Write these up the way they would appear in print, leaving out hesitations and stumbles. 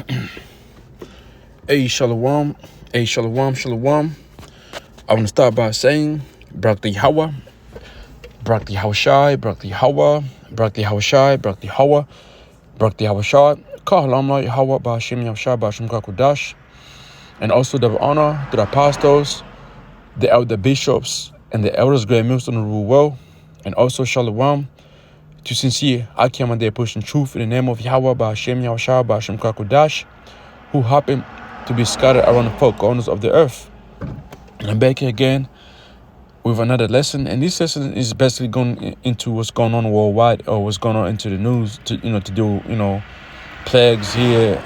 Hey, Shalom. Hey, Shalom, Shalom. I want to start by saying, Brak Yahweh, Brak Yahushai, Brak Yahweh, Brak Yahushai, Brak Yahweh, Brak Yahushai, Kahalamla Yahweh, Ba'ashem Yahushai, Ba'ashem Kakudash, and also the honor to the apostles, the elder bishops, and the elders, great millstone who rule well, and also Shalom to sincere Akim and they pushing truth in the name of Yahweh, Ba'ashem Yahushai, Ba'ashem Kakudash, who happen to be scattered around the four corners of the earth. And I'm back here again with another lesson, and this lesson is basically going into what's going on worldwide, or what's going on into the news, to do plagues here,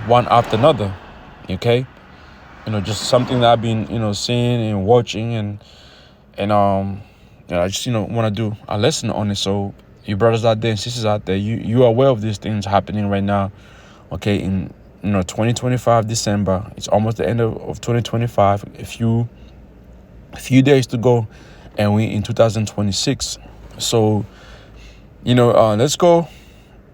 one after another. Okay, just something that I've been seeing and watching, and I just want to do a lesson on it, so you brothers out there and sisters out there, you are aware of these things happening right now. Okay, in 2025 December, it's almost the end of 2025. A few days to go, and we in 2026. So let's go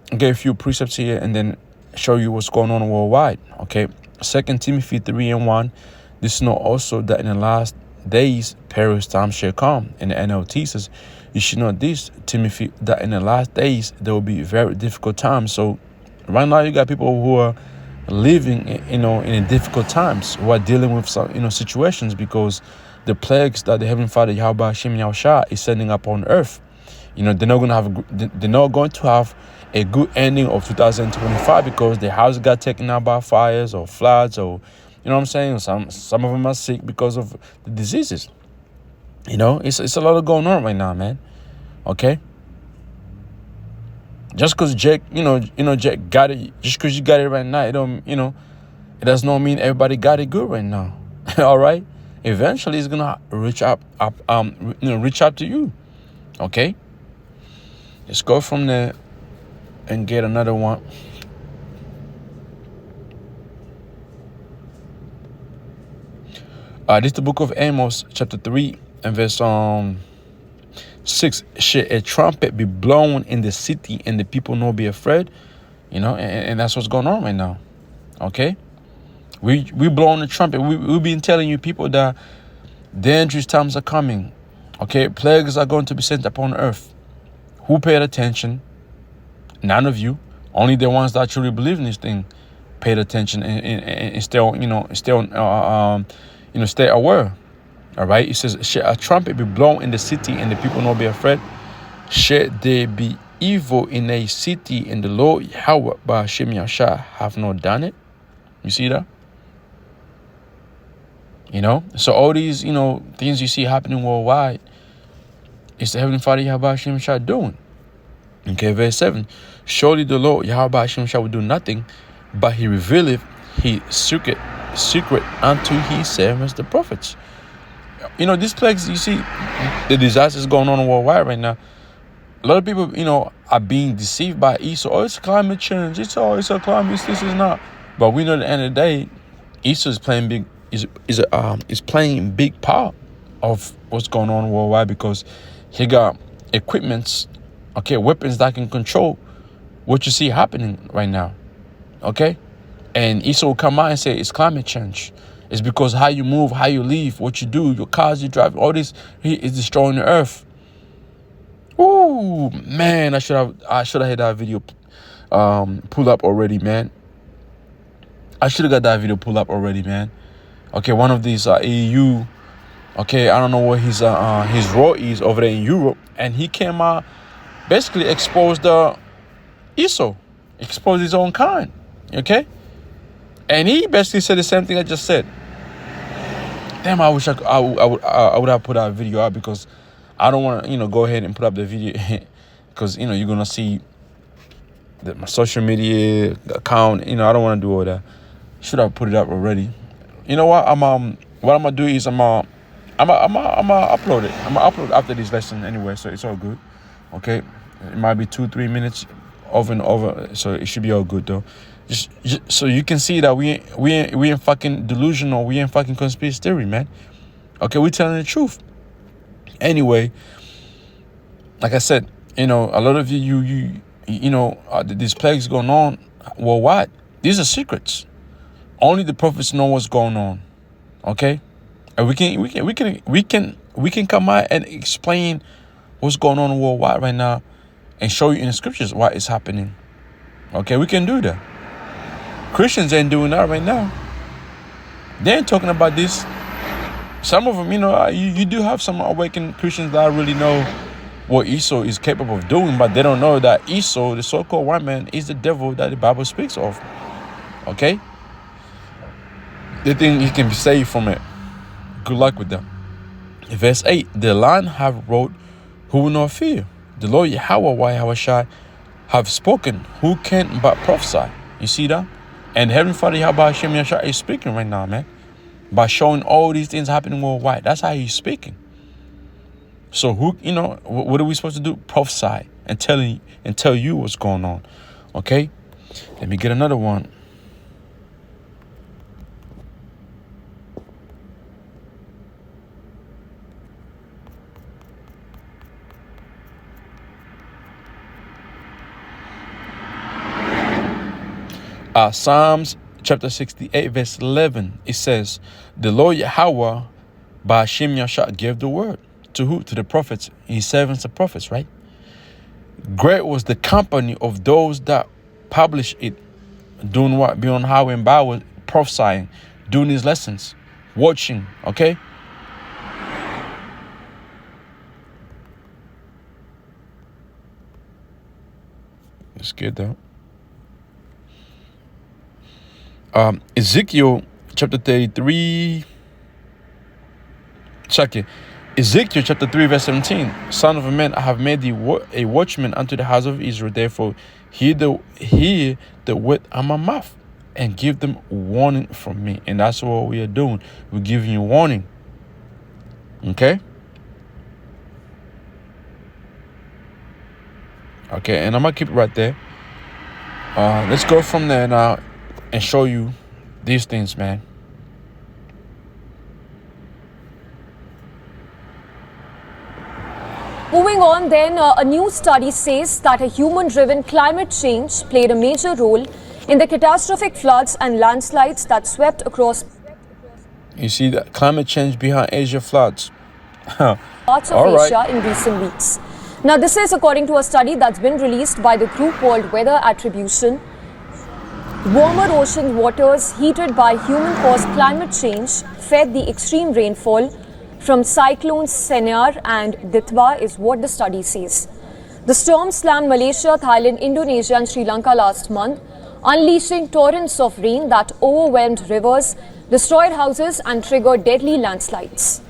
and get a few precepts here and then show you what's going on worldwide. Okay, 2 Timothy 3:1. This know also that in the last days perilous times shall come. And the NLT says, you should know this, Timothy, that in the last days there will be very difficult times. So right now you got people who are living in difficult times, who are dealing with some situations, because the plagues that the Heavenly Father Yahweh Hashem Yahushua is sending upon earth, they're not going to have a good ending of 2025, because their house got taken out by fires or floods, or what I'm saying, some of them are sick because of the diseases. It's a lot of going on right now, man. Okay, just because Jack got it, just because you got it right now, it does not mean everybody got it good right now. All right, eventually it's gonna reach out to you. Okay, let's go from there and get another one. This is the book of Amos, chapter 3 and verse 6. Should a trumpet be blown in the city and the people not be afraid? And that's what's going on right now. Okay, we blowing the trumpet. We've been telling you people that dangerous times are coming. Okay, plagues are going to be sent upon earth. Who paid attention? None of you. Only the ones that truly believe in this thing paid attention and stay aware. All right, it says, should a trumpet be blown in the city and the people not be afraid? Should there be evil in a city and the Lord Yahweh by Hashem Yahshua have not done it? You see that? So all these things you see happening worldwide, it's the Heavenly Father Yahweh Hashem Yahshua doing. Okay, verse 7. Surely the Lord Yahweh Hashem Yahshua will do nothing, but he revealeth his secret unto his servants the prophets. These plagues, you see, the disasters going on worldwide right now. A lot of people, are being deceived by Esau. Oh, it's climate change. It's a climate. This is not. But we know at the end of the day, Esau is playing big. Is playing big part of what's going on worldwide, because he got equipments, weapons that can control what you see happening right now. Okay, and Esau will come out and say it's climate change. It's because how you move, how you live, what you do, your cars you drive, all this, he is destroying the earth. Ooh, man, I should have had that video pull up already, man. I should have got that video pull up already, man. Okay, one of these EU, I don't know what his role is over there in Europe, and he came out, basically exposed Esau, exposed his own kind, okay? And he basically said the same thing I just said. Damn, I wish I would have put that video out, because I don't want to, go ahead and put up the video because, you're going to see my social media account. I don't want to do all that. Should have put it up already. You know what? what I'm going to do is I'm going to upload it. I'm going to upload after this lesson anyway, so it's all good. Okay? It might be 2-3 minutes over and over, so it should be all good though. Just so you can see that we ain't fucking delusional, we ain't fucking conspiracy theory, man. Okay, we telling the truth. Anyway, like I said, a lot of you these plagues going on worldwide. These are secrets. Only the prophets know what's going on. Okay? And we can come out and explain what's going on worldwide right now and show you in the scriptures why it's happening. Okay, we can do that. Christians ain't doing that right now. They ain't talking about this. Some of them, you do have some awakened Christians that really know what Esau is capable of doing, but they don't know that Esau, the so-called white man, is the devil that the Bible speaks of. Okay? They think he can be saved from it. Good luck with them. Verse 8, the Lion have wrote, who will not fear? The Lord Yahweh Yahushai have spoken, who can but prophesy? You see that? And Heavenly Father Yahweh Hashem Yahshua is speaking right now, man. By showing all these things happening worldwide. That's how he's speaking. So what are we supposed to do? Prophesy and tell you what's going on. Okay? Let me get another one. Psalms chapter 68 verse 11. It says, the Lord Yahweh by Hashem Yahshua gave the word. To who? To the prophets. His servants, the prophets, right? Great was the company of those that published it. Doing what? Being on highway and byway, prophesying, doing his lessons, watching, okay? It's good though. Ezekiel chapter 33. Check it. Ezekiel chapter 3 verse 17. Son of a man, I have made thee a watchman unto the house of Israel. Therefore, hear the word of my mouth and give them warning from me. And that's what we are doing. We're giving you warning. Okay? Okay, and I'm going to keep it right there. Let's go from there now and show you these things, man. Moving on then, a new study says that a human-driven climate change played a major role in the catastrophic floods and landslides that swept across. You see that climate change behind Asia floods. Parts of Asia in recent weeks. Now, this is according to a study that's been released by the group called Weather Attribution. Warmer ocean waters heated by human-caused climate change fed the extreme rainfall from cyclones Senyar and Ditwa is what the study says. The storm slammed Malaysia, Thailand, Indonesia and Sri Lanka last month, unleashing torrents of rain that overwhelmed rivers, destroyed houses and triggered deadly landslides.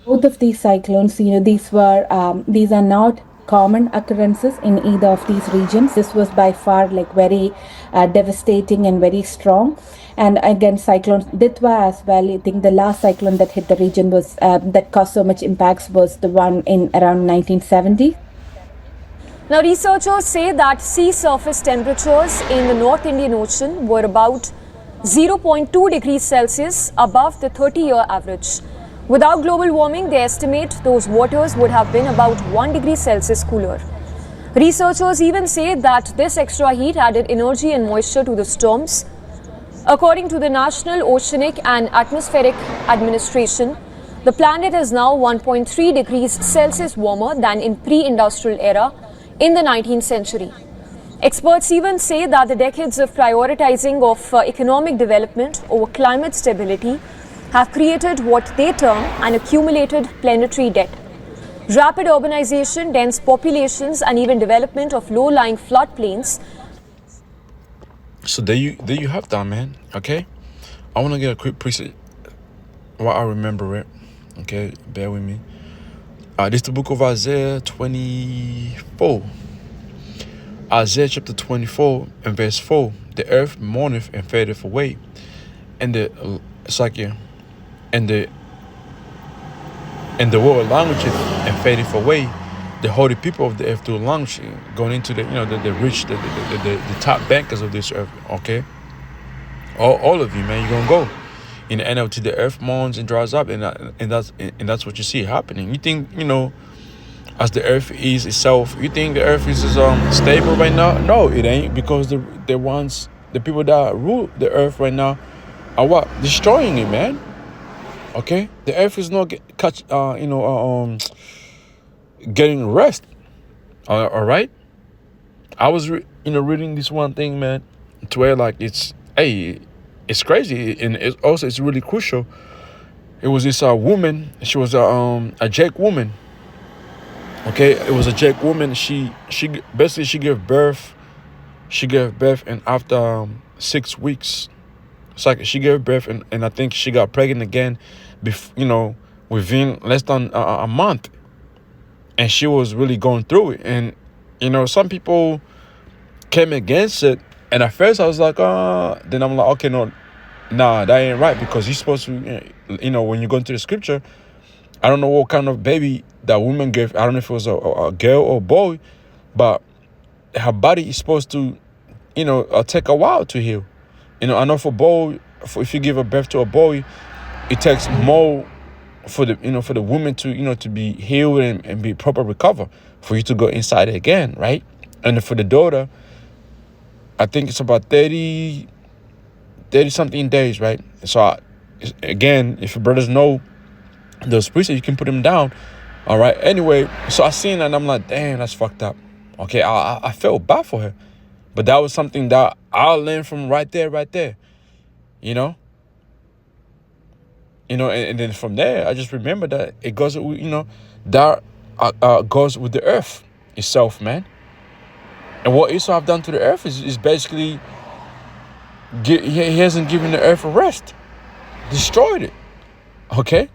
Both of these cyclones, these are not common occurrences in either of these regions. This was by far very devastating and very strong. And again, cyclone Ditwa as well. I think the last cyclone that hit the region was that caused so much impacts was the one in around 1970. Now, researchers say that sea surface temperatures in the North Indian Ocean were about 0.2 degrees Celsius above the 30-year average. Without global warming, they estimate those waters would have been about 1 degree Celsius cooler. Researchers even say that this extra heat added energy and moisture to the storms. According to the National Oceanic and Atmospheric Administration, the planet is now 1.3 degrees Celsius warmer than in pre-industrial era in the 19th century. Experts even say that the decades of prioritizing of economic development over climate stability have created what they term an accumulated planetary debt. Rapid urbanization, dense populations, and even development of low-lying floodplains. So there you have that, man. Okay, I want to get a quick preset while I remember it. Okay, bear with me. This is the book of Isaiah 24. Isaiah chapter 24 and verse 4. The earth mourneth and fadeth away, and and the world languisheth and fadeth away. The holy people of the earth do languish, going into the the rich, the top bankers of this earth. Okay, all of you, man, you're gonna go in the NLT. The earth mourns and dries up, and that's what you see happening. You think as the earth is itself. You think the earth is stable right now? No, it ain't, because the people that rule the earth right now are what? Destroying it, man. Okay? The earth is not getting rest. All right? I was reading this one thing, man, to where like it's crazy, and it's really crucial. It was this woman. She was a Czech woman. Okay, it was a Czech woman. She basically she gave birth. She gave birth, and after 6 weeks, it's like she gave birth, and I think she got pregnant again, within less than a month, and she was really going through it. And some people came against it, and at first I was like, then I'm like, okay, no, nah, that ain't right, because you're supposed to, when you go into the scripture, I don't know what kind of baby that woman gave. I don't know if it was a girl or a boy, but her body is supposed to, take a while to heal. I know for boy, if you give a birth to a boy, it takes more for the woman to, to be healed and be proper recover, for you to go inside again, right? And for the daughter, I think it's about 30 something days, right? So again, if your brothers know those priests, you can put them down. All right. Anyway, so I seen that and I'm like, damn, that's fucked up. Okay, I felt bad for her, but that was something that I learned from right there. And then from there, I just remember that it goes, that goes with the earth itself, man. And what Esau have done to the earth is basically, he hasn't given the earth a rest, destroyed it. Okay.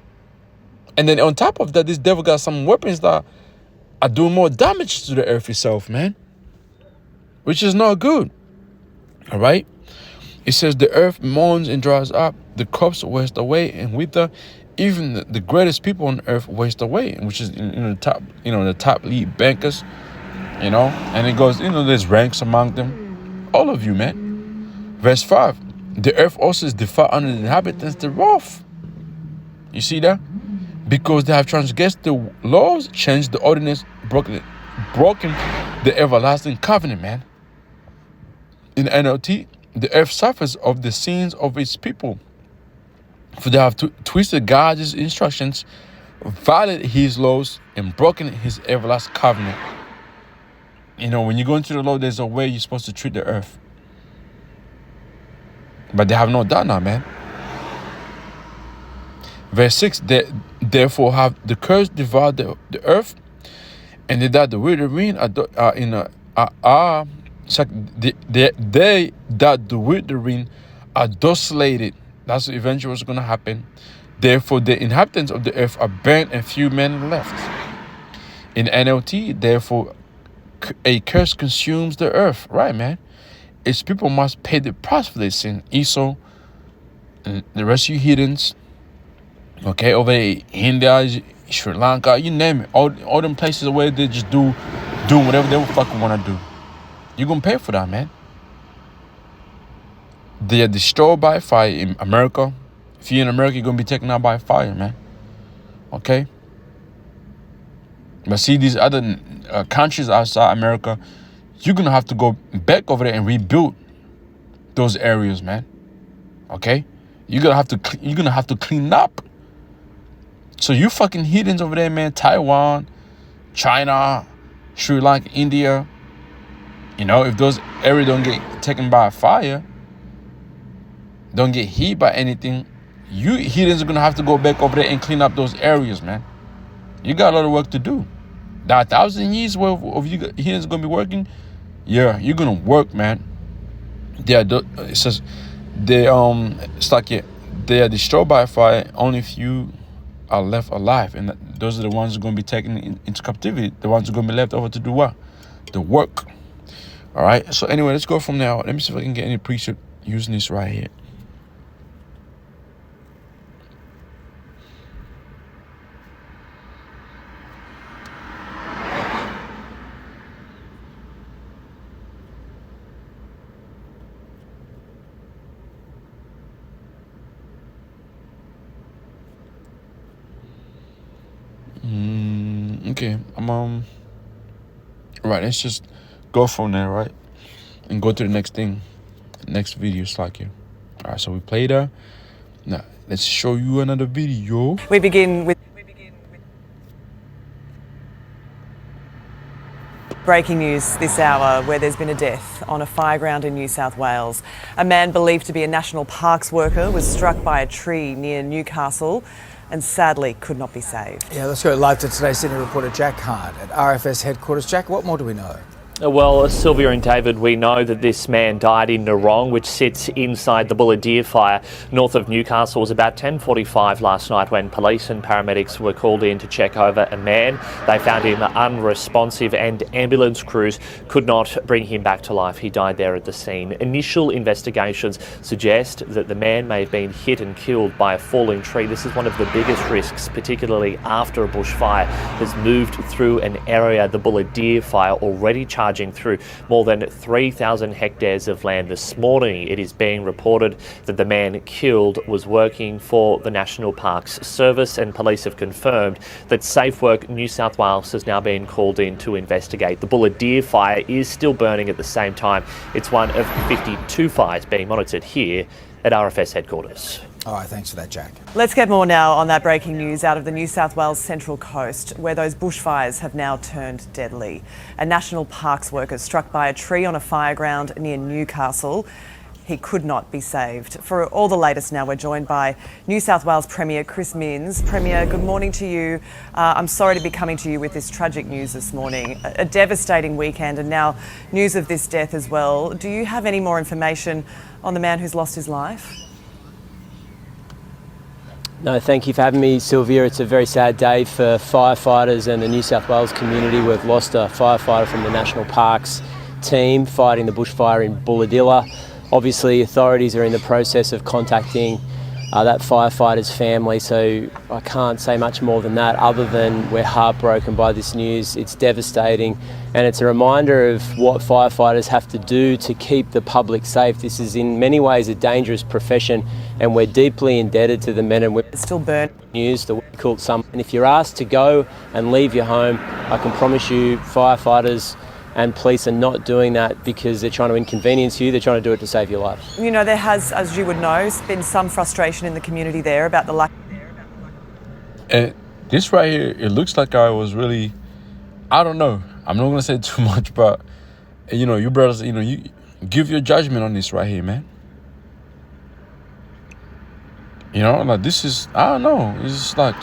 And then on top of that, this devil got some weapons that are doing more damage to the earth itself, man, which is not good. All right. It says the earth mourns and dries up, the crops waste away and wither, even the greatest people on earth waste away, which is the top lead bankers, and it goes, there's ranks among them, all of you, man. Verse 5, the earth also is defiled under the inhabitants thereof. You see that? Because they have transgressed the laws, changed the ordinance, broken the everlasting covenant, man. In NLT, the earth suffers of the sins of its people, for they have twisted God's instructions, violated his laws, and broken his everlasting covenant. When you go into the law, there's a way you're supposed to treat the earth. But they have not done that, man. Verse 6, therefore have the curse devoured the earth, and they that the withering they that the withering are desolated. That's eventually what's going to happen. Therefore the inhabitants of the earth are burnt, and few men left. In NLT, therefore a curse consumes the earth. Right, man. Its people must pay the price for their sin. Esau and the rest of you heathens, okay, over there, India, Sri Lanka, you name it, all them places where they just do whatever they fucking want to do. You're gonna pay for that, man. They are destroyed by fire in America. If you're in America, you're gonna be taken out by fire, man. Okay. But see, these other countries outside America, you're gonna have to go back over there and rebuild those areas, man. Okay. You're gonna have to clean up. So you fucking heathens over there, man, Taiwan, China, Sri Lanka, India, if those areas don't get taken by fire, don't get hit by anything, you heathens are going to have to go back over there and clean up those areas, man. You got a lot of work to do. That 1,000 years worth of you heathens going to be working, yeah, you're going to work, man. It says they are destroyed by fire, only few are left alive, and those are the ones who are going to be taken into captivity, the ones who are going to be left over to do what? The work. All right, so anyway, let's go from now. Let me see if I can get any precept using this right here. Okay, right, let's just go from there, right? And go to the next thing. Next video is like here. Alright, so we played that. Now, let's show you another video. We begin with breaking news this hour, where there's been a death on a fireground in New South Wales. A man believed to be a National Parks worker was struck by a tree near Newcastle and sadly could not be saved. Yeah, let's go live to today's Sydney reporter Jack Hart at RFS headquarters. Jack, what more do we know? Well, Sylvia and David, we know that this man died in Narong, which sits inside the Bulladeer fire north of Newcastle. It was about 10:45 last night when police and paramedics were called in to check over a man. They found him unresponsive and ambulance crews could not bring him back to life. He died there at the scene. Initial investigations suggest that the man may have been hit and killed by a falling tree. This is one of the biggest risks, particularly after a bushfire has moved through an area, the Bulladeer fire, already charging through more than 3,000 hectares of land. This morning it is being reported that the man killed was working for the National Parks Service, and police have confirmed that Safe Work New South Wales has now been called in to investigate. The Bulladeer fire is still burning at the same time. It's one of 52 fires being monitored here at RFS headquarters. All right, thanks for that, Jack. Let's get more now on that breaking news out of the New South Wales Central Coast, where those bushfires have now turned deadly. A National Parks worker struck by a tree on a fireground near Newcastle. He could not be saved. For all the latest now, we're joined by New South Wales Premier Chris Minns. Premier, good morning to you. I'm sorry to be coming to you with this tragic news this morning. A devastating weekend and now news of this death as well. Do you have any more information on the man who's lost his life? No, thank you for having me, Sylvia. It's a very sad day for firefighters and the New South Wales community. We've lost a firefighter from the National Parks team fighting the bushfire in Bulladilla. Obviously, authorities are in the process of contacting that firefighter's family, so I can't say much more than that other than we're heartbroken by this news. It's devastating, and it's a reminder of what firefighters have to do to keep the public safe. This is in many ways a dangerous profession, and we're deeply indebted to the men and women. It's still burnt. News, the difficult summer. And if you're asked to go and leave your home, I can promise you firefighters and police are not doing that because they're trying to inconvenience you, they're trying to do it to save your life. You know, there has, as you would know, been some frustration in the community there about the lack. And this right here, it looks like I was really, I don't know. I'm not going to say too much, but, you brothers, you give your judgment on this right here, man. Like this is, I don't know. It's just like,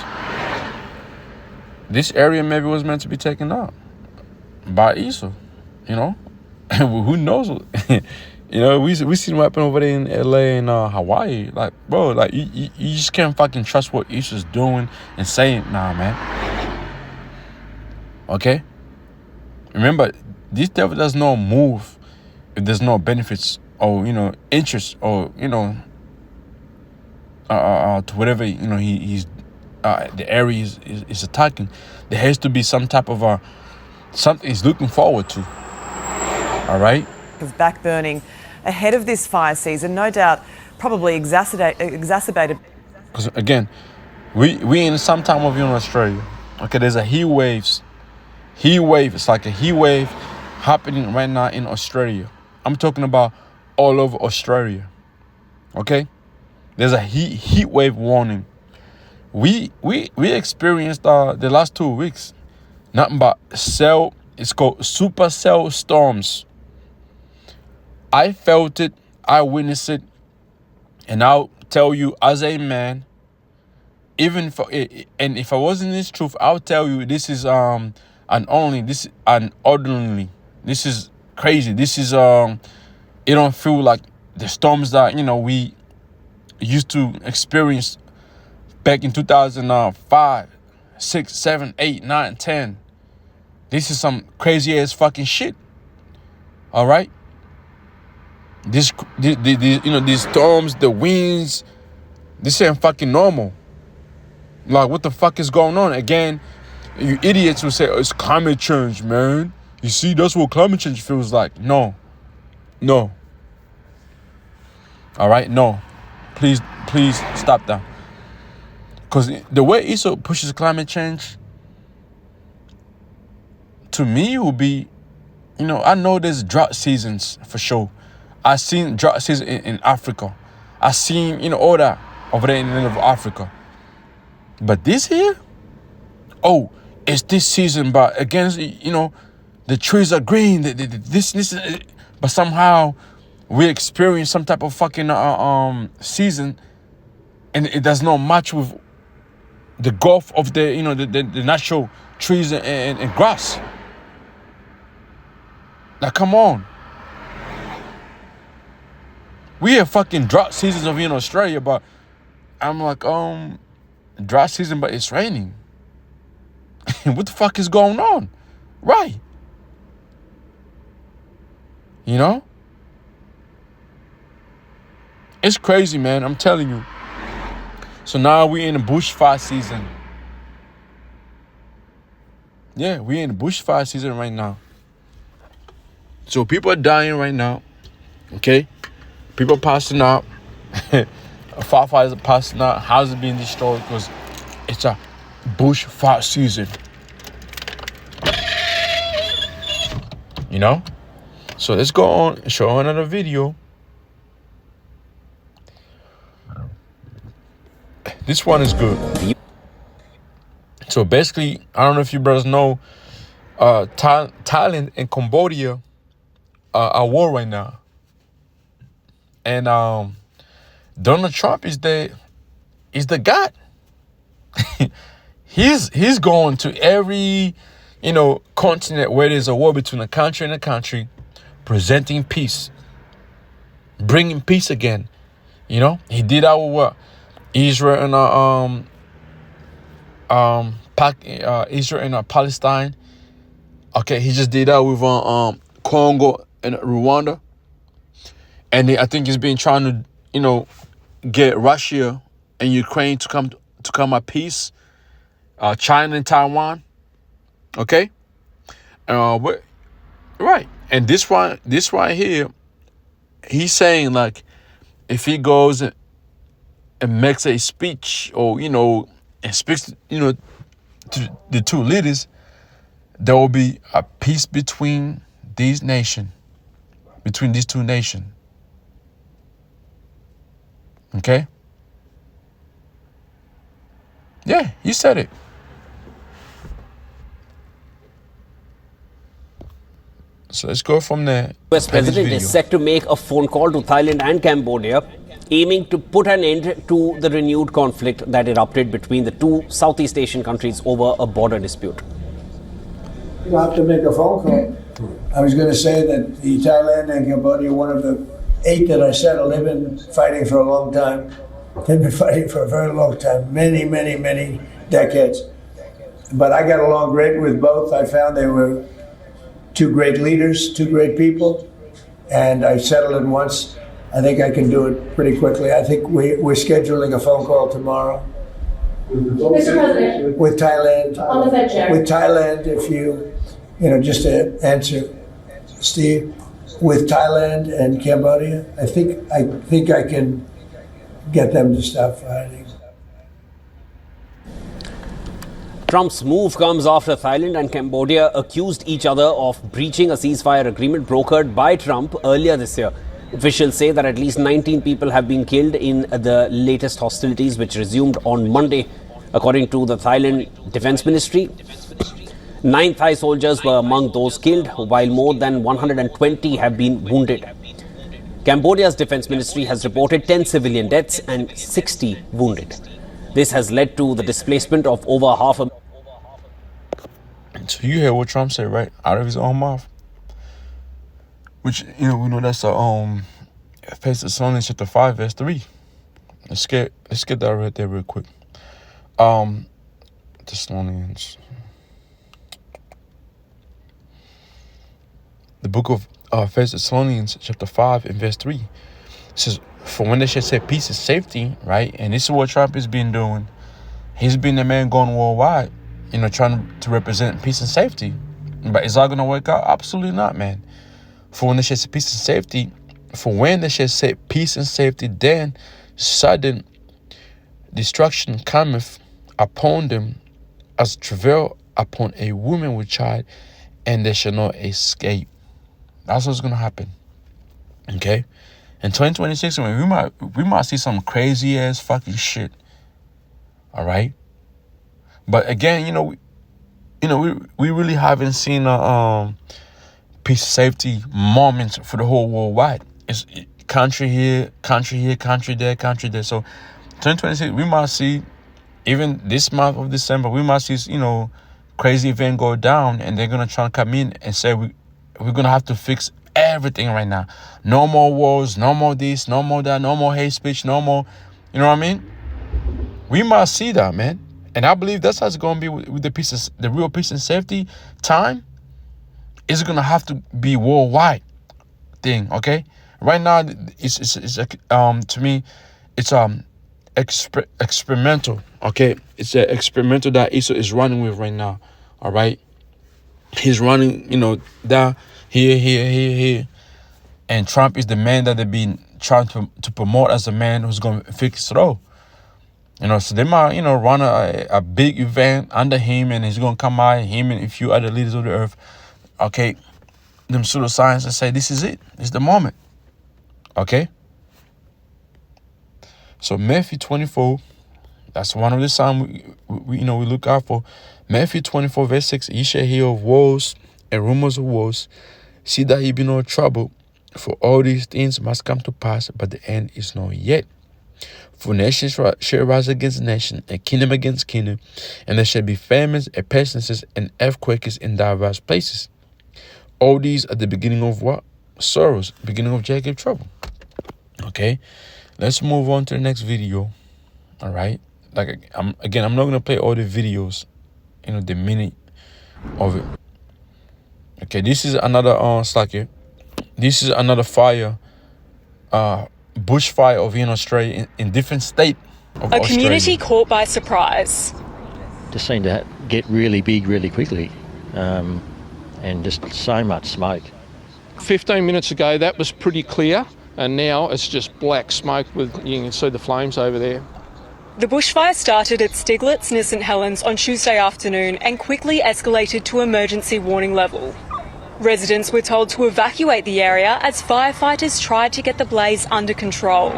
this area maybe was meant to be taken out by Esau. Who knows? We seen what happened over there in LA and Hawaii. Like, bro, like you just can't fucking trust what Esau's doing and saying, nah, man. Okay? Remember, this devil does not move if there's no benefits or, interest or, to whatever, he's the area is attacking. There has to be some type of something he's looking forward to. All right. Of backburning ahead of this fire season, no doubt, probably exacerbated. Because again, we in some time of year in Australia. Okay, there's a heat wave. It's like a heat wave happening right now in Australia. I'm talking about all over Australia. Okay, there's a heat wave warning. We experienced the last 2 weeks nothing but it's called supercell storms. I felt it, I witnessed it, and I'll tell you as a man, even if I wasn't in this truth, I'll tell you this is unordinary. This is crazy. This is it don't feel like the storms that we used to experience back in 2005, 6, 7, 8, 9, 10. This is some crazy ass fucking shit. All right. These storms, the winds, this ain't fucking normal. Like, what the fuck is going on? Again, you idiots will say, oh, it's climate change, man. You see, that's what climate change feels like. No. All right, no. Please stop that. Because the way Esau pushes climate change, to me, it would be, I know there's drought seasons for sure. I've seen drought season in Africa. I've seen, all that over there in the middle of Africa. But this here, it's this season, but against, the trees are green, this, but somehow we experience some type of fucking season, and it does not match with the growth of the the natural trees and grass. Now come on, we have fucking drought seasons over here in Australia, but I'm like drought season, but it's raining. What the fuck is going on? Right. It's crazy, man. I'm telling you. So now we're in the bushfire season. Yeah, we're in the bushfire season right now. So people are dying right now. Okay? People are passing out. Firefighters are passing out. Houses are being destroyed because it's a bushfire season. So let's go on and show another video. This one is good. So basically, I don't know if you brothers know, Thailand and Cambodia are at war right now. And Donald Trump is the god. He's going to every continent where there's a war between a country and a country, presenting peace, bringing peace again. He did that with what? Israel and Israel and Palestine. Okay, he just did that with Congo and Rwanda, and I think he's been trying to get Russia and Ukraine to come at peace. China and Taiwan. Okay, right, and this right here, he's saying like, if he goes and makes a speech or and speaks to the two leaders, there will be a peace between these two nations. Okay? Yeah, he said it. So let's go from there. US president is set to make a phone call to Thailand and Cambodia, aiming to put an end to the renewed conflict that erupted between the two Southeast Asian countries over a border dispute. You'll have to make a phone call. I was going to say that the Thailand and Cambodia, one of the 8 that I said, have been fighting for a long time. They've been fighting for a very long time, many, many, many decades. But I got along great with both. I found they were two great leaders, two great people, and I settled it once. I think I can do it pretty quickly. I think we're scheduling a phone call tomorrow. Mr. President. With Thailand. On the Fed chair. With Thailand, if just to answer Steve, with Thailand and Cambodia, I think I can get them to stop fighting. Trump's move comes after Thailand and Cambodia accused each other of breaching a ceasefire agreement brokered by Trump earlier this year. Officials say that at least 19 people have been killed in the latest hostilities, which resumed on Monday. According to the Thailand Defense Ministry, 9 Thai soldiers were among those killed, while more than 120 have been wounded. Cambodia's Defense Ministry has reported 10 civilian deaths and 60 wounded. This has led to the displacement of over half a... So you hear what Trump said, right? Out of his own mouth. Which, we know that's Thessalonians chapter 5, verse 3. Let's get that right there real quick. Thessalonians. The book of Thessalonians chapter 5 and verse 3. It says, for when they shall say peace and safety, right? And this is what Trump has been doing. He's been the man going worldwide, trying to represent peace and safety. But is that going to work out? Absolutely not, man. For when they shall say peace and safety, then sudden destruction cometh upon them as travail upon a woman with child, and there shall no escape. That's what's gonna happen. Okay? In 2026, we might see some crazy ass fucking shit. All right? But again, we really haven't seen a peace safety moments for the whole worldwide. It's country here, country there. So 2026, we might see, even this month of December, we might see, crazy event go down, and they're gonna try to come in and say we're gonna have to fix everything right now. No more wars, no more this, no more that, no more hate speech, no more, you know what I mean? We might see that, man. And I believe that's how it's gonna be with the real peace and safety time. It's gonna have to be worldwide thing, okay? Right now, it's to me, it's experimental, okay? It's an experimental that Esau is running with right now, all right? He's running, down here. And Trump is the man that they've been trying to promote as a man who's going to fix it all. So they might, run a big event under him, and he's going to come out, him and a few other leaders of the earth, okay, them pseudoscience, and say, this is it. It's the moment, okay? So Matthew 24, that's one of the signs we look out for. Matthew 24, verse 6, ye shall hear of wars and rumors of wars. See that ye be no trouble, for all these things must come to pass, but the end is not yet. For nation shall rise against nation, and kingdom against kingdom, and there shall be famines and pestilences and earthquakes in diverse places. All these are the beginning of what? Sorrows, beginning of Jacob trouble. Okay, let's move on to the next video. All right, I'm not gonna play all the videos, the minute of it. Okay, this is another This is another fire, bushfire over here in Australia, in different state of Australia. A community caught by surprise. Just seemed to get really big really quickly, and just so much smoke. 15 minutes ago that was pretty clear, and now it's just black smoke you can see the flames over there. The bushfire started at Stiglitz near St Helens on Tuesday afternoon and quickly escalated to emergency warning level. Residents were told to evacuate the area as firefighters tried to get the blaze under control.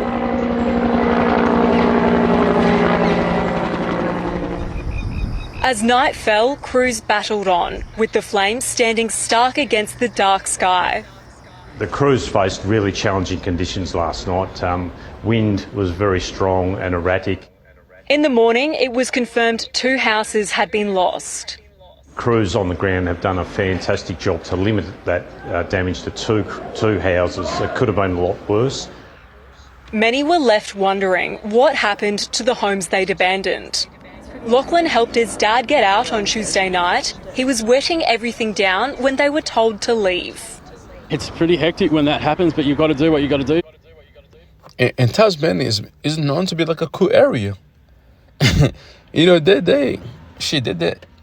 As night fell, crews battled on, with the flames standing stark against the dark sky. The crews faced really challenging conditions last night. Wind was very strong and erratic. In the morning, it was confirmed 2 houses had been lost. Crews on the ground have done a fantastic job to limit that damage to two houses. It could have been a lot worse. Many were left wondering what happened to the homes they'd abandoned. Lachlan helped his dad get out on Tuesday night. He was wetting everything down when they were told to leave. It's pretty hectic when that happens, but you've got to do what you've got to do. And Tasmania is known to be like a cool area.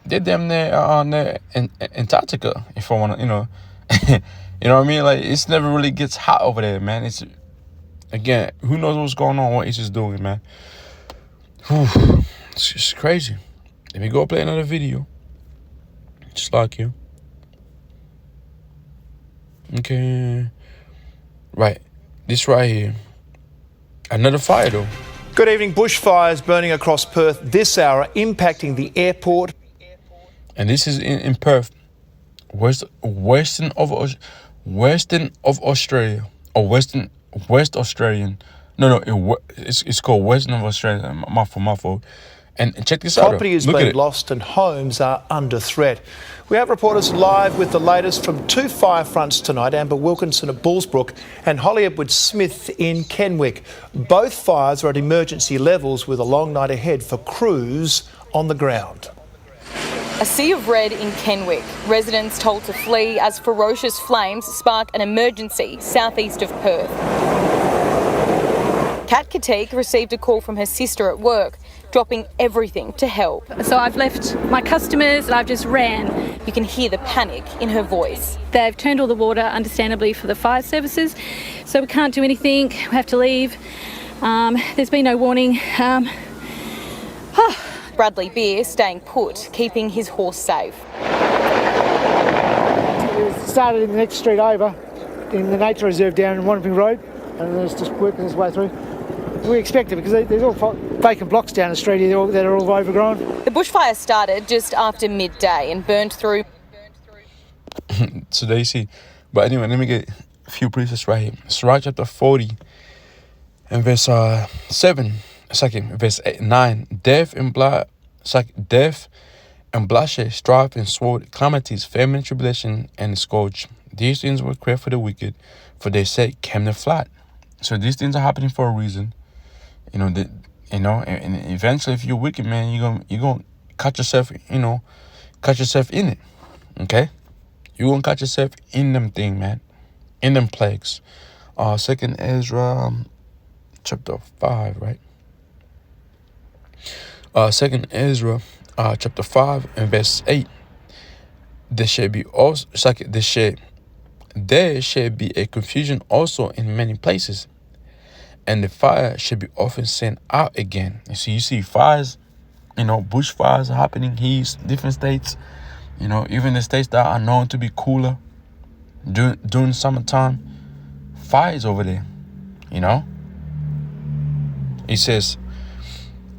They're damn near on Antarctica, if I want to, you know what I mean? Like, it's never really gets hot over there, man. It's, again, who knows what's going on, what he's just doing, man. Whew. It's just crazy. Let me go play another video. Just like you. Okay. Right. This right here. Another fire, though. Good evening. Bushfires burning across Perth this hour, impacting the airport. And this is in Perth, western of Australia, or West Australian. No, it's called Western of Australia. My fault. And check this out. Property has been lost and homes are under threat. We have reporters live with the latest from 2 fire fronts tonight, Amber Wilkinson at Bullsbrook and Holly Edward Smith in Kenwick. Both fires are at emergency levels with a long night ahead for crews on the ground. A sea of red in Kenwick. Residents told to flee as ferocious flames spark an emergency southeast of Perth. Kat Katik received a call from her sister at work, dropping everything to help. So I've left my customers and I've just ran. You can hear the panic in her voice. They've turned all the water, understandably, for the fire services, so we can't do anything. We have to leave. There's been no warning. Bradley Beer staying put, keeping his horse safe. started in the next street over, in the nature reserve down in Wanaping Road, and it's just working its way through. We expect it because there's all vacant blocks down the street here that are all overgrown. The bushfire started just after midday and burned through. So there you see. But anyway, let me get a few precepts right here. Surah chapter 40 and verse 7. Second, verse 9. Death and bloodshed, strife and sword, calamities, famine, tribulation, and scourge. These things were created for the wicked, for their sake came the flood. So these things are happening for a reason. And eventually, if you're wicked, man, you're gonna catch yourself, catch yourself in it. Okay? You're gonna catch yourself in them thing, man. In them plagues. Second Ezra chapter 5, right? Second Ezra chapter 5 and verse 8. There shall be a confusion also in many places, and the fire shall be often sent out again. You see fires, bushfires are happening here, different states, even the states that are known to be cooler during summertime, fires over there, It says,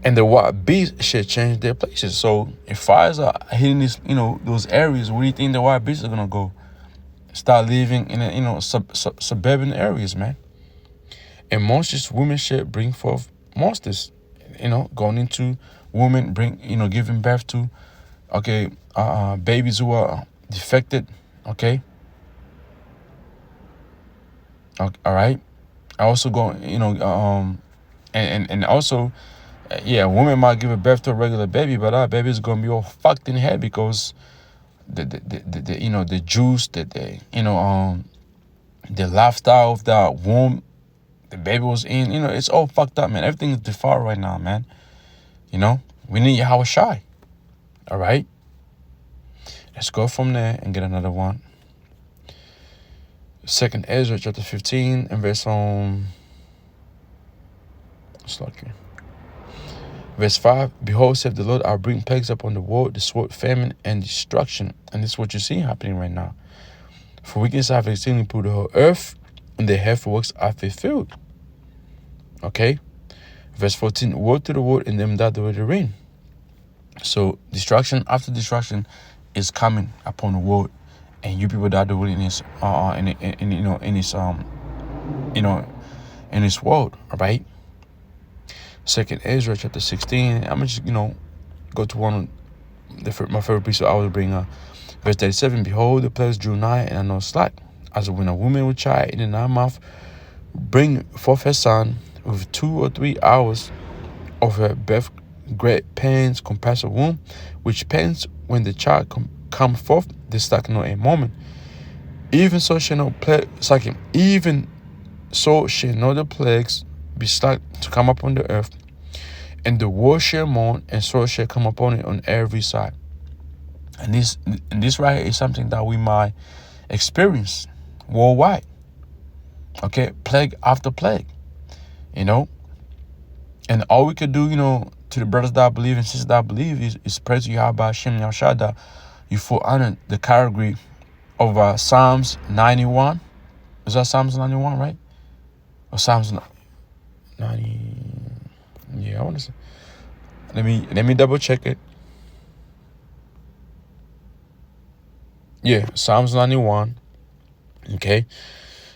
and the wild beasts shall change their places. So if fires are hitting these, those areas, where do you think the wild beasts are gonna go? Start living in suburban areas, man. And monstrous women shall bring forth monsters, going into women giving birth to, babies who are defected, okay. All right. I also go, and also, a woman might give a birth to a regular baby, but that baby is gonna be all fucked in the head because the juice, the lifestyle of that womb the baby was in, it's all fucked up, man. Everything is defiled right now, man. We need Yahweh Shai. All right. Let's go from there and get another one. Second Ezra chapter 15 and verse Verse 5, behold, saith the Lord, I'll bring plagues upon the world, the sword, famine, and destruction. And this is what you see happening right now. For wickedness I have exceedingly put the whole earth, and the hateful works are fulfilled. Okay? Verse 14, woe to the world and them that do the rain. So destruction after destruction is coming upon the world, and you people that do it in this in this world, all right? Second Ezra chapter 16. I'm gonna just go to one of my favorite pieces I always bring up. Verse 37. Behold, the plagues drew nigh, and I know slack, as when a woman with child in her mouth bring forth her son with 2 or 3 hours of her birth, great pains compass her womb, which pains when the child come forth, they slack not a moment. Even so shall no plague, even so shall no the plagues be slack to come upon the earth, and the war shall mourn, and sorrow shall come upon it on every side. And this right here is something that we might experience worldwide. Okay, plague after plague, and all we could do, to the brothers that believe and sisters that believe is pray to Yahweh Hashem Yahshua that you fall under the category of Psalms 91. Is that Psalms 91, right? Or Psalms 90? Yeah, I want to say. Let me double check it. Yeah, Psalms 91. Okay.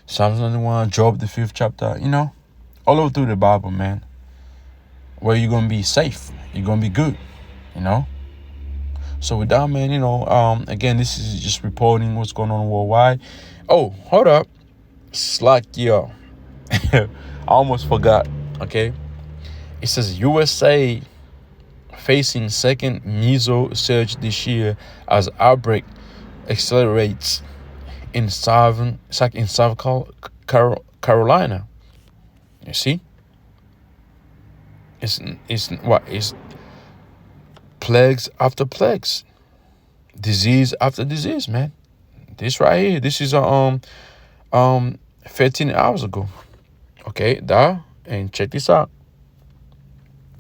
Psalms 91, Job, the 5th chapter, all over through the Bible, man. Where you're going to be safe. You're going to be good, So with that, man, again, this is just reporting what's going on worldwide. Oh, hold up. Slack, yo. I almost forgot, okay? It says USA facing second measles surge this year as outbreak accelerates in South Carolina. You see? It's plagues after plagues, disease after disease, man. This right here, this is 13 hours ago. Okay, and check this out.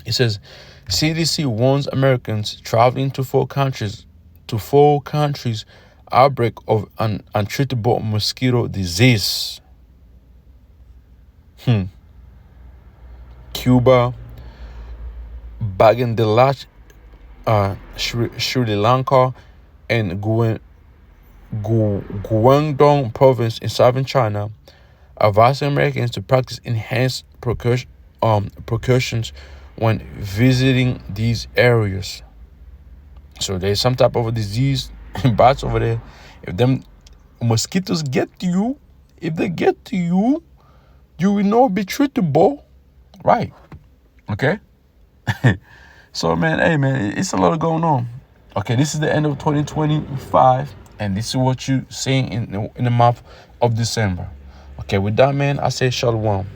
It says CDC warns Americans traveling to four countries outbreak of an untreatable mosquito disease. Cuba, Bangladesh, Sri Lanka, and Guangdong province in southern China advising Americans to practice enhanced precautions when visiting these areas. So there's some type of a disease bats over there. If them mosquitoes get to you, if they get to you, you will not be treatable. Right. Okay? So, man, hey, man, it's a lot going on. Okay, this is the end of 2025, and this is what you're seeing in the month of December. Okay, with that, man, I say shalom.